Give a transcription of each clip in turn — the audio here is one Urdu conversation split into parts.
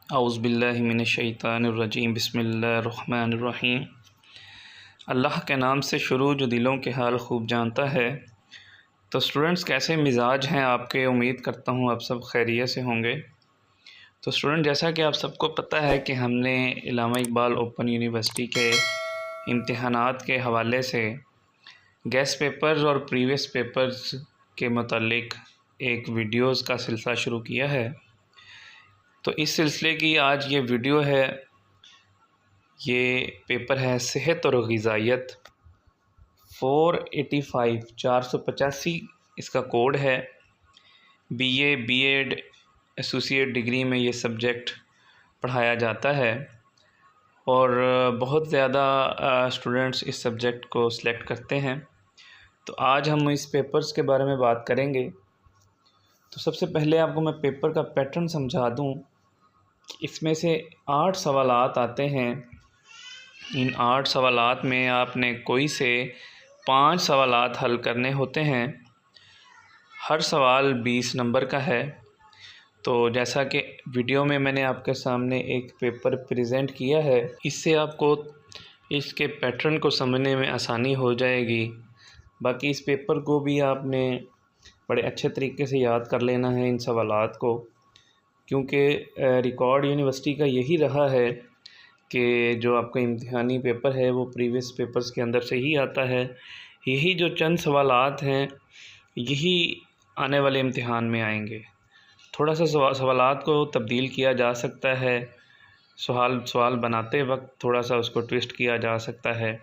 اعوذ باللہ من الشیطان الرجیم بسم اللہ الرحمن الرحیم۔ اللہ کے نام سے شروع جو دلوں کے حال خوب جانتا ہے۔ تو اسٹوڈنٹس کیسے مزاج ہیں آپ کے؟ امید کرتا ہوں آپ سب خیریت سے ہوں گے۔ تو اسٹوڈنٹ جیسا کہ آپ سب کو پتہ ہے کہ ہم نے علامہ اقبال اوپن یونیورسٹی کے امتحانات کے حوالے سے گیسٹ پیپرز اور پریویس پیپرز کے متعلق ایک ویڈیوز کا سلسلہ شروع کیا ہے۔ تو اس سلسلے کی آج یہ ویڈیو ہے۔ یہ پیپر ہے صحت اور غذائیت 485 اس کا کوڈ ہے۔ B A B Ed associate degree میں یہ سبجیکٹ پڑھایا جاتا ہے اور بہت زیادہ اسٹوڈنٹس اس سبجیکٹ کو سلیکٹ کرتے ہیں۔ تو آج ہم اس پیپرز کے بارے میں بات کریں گے۔ تو سب سے پہلے آپ کو میں پیپر کا پیٹرن سمجھا دوں۔ اس میں سے 8 سوالات آتے ہیں۔ ان 8 سوالات میں آپ نے کوئی سے 5 سوالات حل کرنے ہوتے ہیں۔ ہر سوال 20 نمبر کا ہے۔ تو جیسا کہ ویڈیو میں نے آپ کے سامنے ایک پیپر پریزنٹ کیا ہے، اس سے آپ کو اس کے پیٹرن کو سمجھنے میں آسانی ہو جائے گی۔ باقی اس پیپر کو بھی آپ نے بڑے اچھے طریقے سے یاد کر لینا ہے ان سوالات کو، کیونکہ ریکارڈ یونیورسٹی کا یہی رہا ہے کہ جو آپ کا امتحانی پیپر ہے وہ پریویس پیپرز کے اندر سے ہی آتا ہے۔ یہی جو چند سوالات ہیں یہی آنے والے امتحان میں آئیں گے۔ تھوڑا سا سوالات کو تبدیل کیا جا سکتا ہے، سوال بناتے وقت تھوڑا سا اس کو ٹویسٹ کیا جا سکتا ہے۔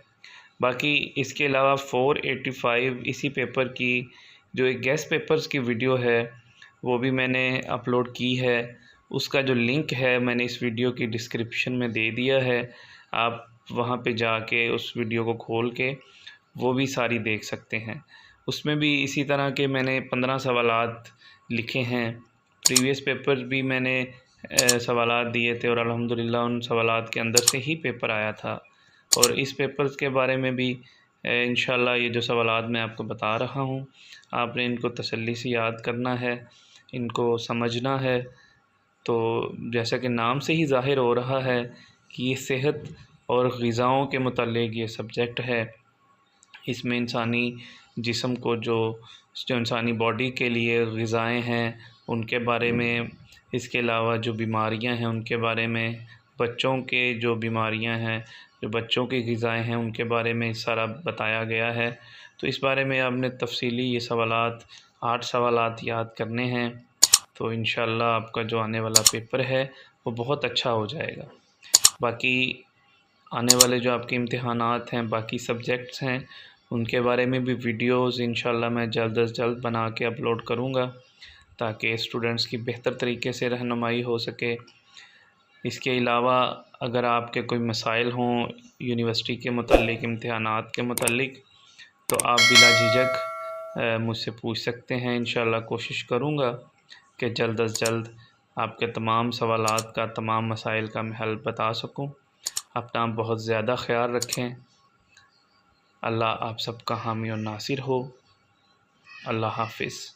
باقی اس کے علاوہ 485 اسی پیپر کی جو ایک گیسٹ پیپرز کی ویڈیو ہے وہ بھی میں نے اپلوڈ کی ہے۔ اس کا جو لنک ہے میں نے اس ویڈیو کی ڈسکرپشن میں دے دیا ہے۔ آپ وہاں پہ جا کے اس ویڈیو کو کھول کے وہ بھی ساری دیکھ سکتے ہیں۔ اس میں بھی اسی طرح کے میں نے 15 سوالات لکھے ہیں۔ پریویس پیپر بھی میں نے سوالات دیے تھے اور الحمدللہ ان سوالات کے اندر سے ہی پیپر آیا تھا۔ اور اس پیپرز کے بارے میں بھی انشاءاللہ یہ جو سوالات میں آپ کو بتا رہا ہوں آپ نے ان کو تسلی سے یاد کرنا ہے، ان کو سمجھنا ہے۔ تو جیسا کہ نام سے ہی ظاہر ہو رہا ہے کہ یہ صحت اور غذاؤں کے متعلق یہ سبجیکٹ ہے۔ اس میں انسانی جسم کو جو انسانی باڈی کے لیے غذائیں ہیں ان کے بارے میں، اس کے علاوہ جو بیماریاں ہیں ان کے بارے میں، بچوں کے جو بیماریاں ہیں، جو بچوں کی غذائیں ہیں ان کے بارے میں سارا بتایا گیا ہے۔ تو اس بارے میں آپ نے تفصیلی یہ سوالات 8 سوالات یاد کرنے ہیں۔ تو انشاءاللہ آپ کا جو آنے والا پیپر ہے وہ بہت اچھا ہو جائے گا۔ باقی آنے والے جو آپ کے امتحانات ہیں، باقی سبجیکٹس ہیں، ان کے بارے میں بھی ویڈیوز انشاءاللہ میں جلد از جلد بنا کے اپلوڈ کروں گا تاکہ اسٹوڈنٹس کی بہتر طریقے سے رہنمائی ہو سکے۔ اس کے علاوہ اگر آپ کے کوئی مسائل ہوں یونیورسٹی کے متعلق، امتحانات کے متعلق، تو آپ بلا جھجک مجھ سے پوچھ سکتے ہیں۔ انشاءاللہ کوشش کروں گا کہ جلد از جلد آپ کے تمام سوالات کا، تمام مسائل کا میں حل بتا سکوں۔ اپنا بہت زیادہ خیال رکھیں۔ اللہ آپ سب کا حامی و ناصر ہو۔ اللہ حافظ۔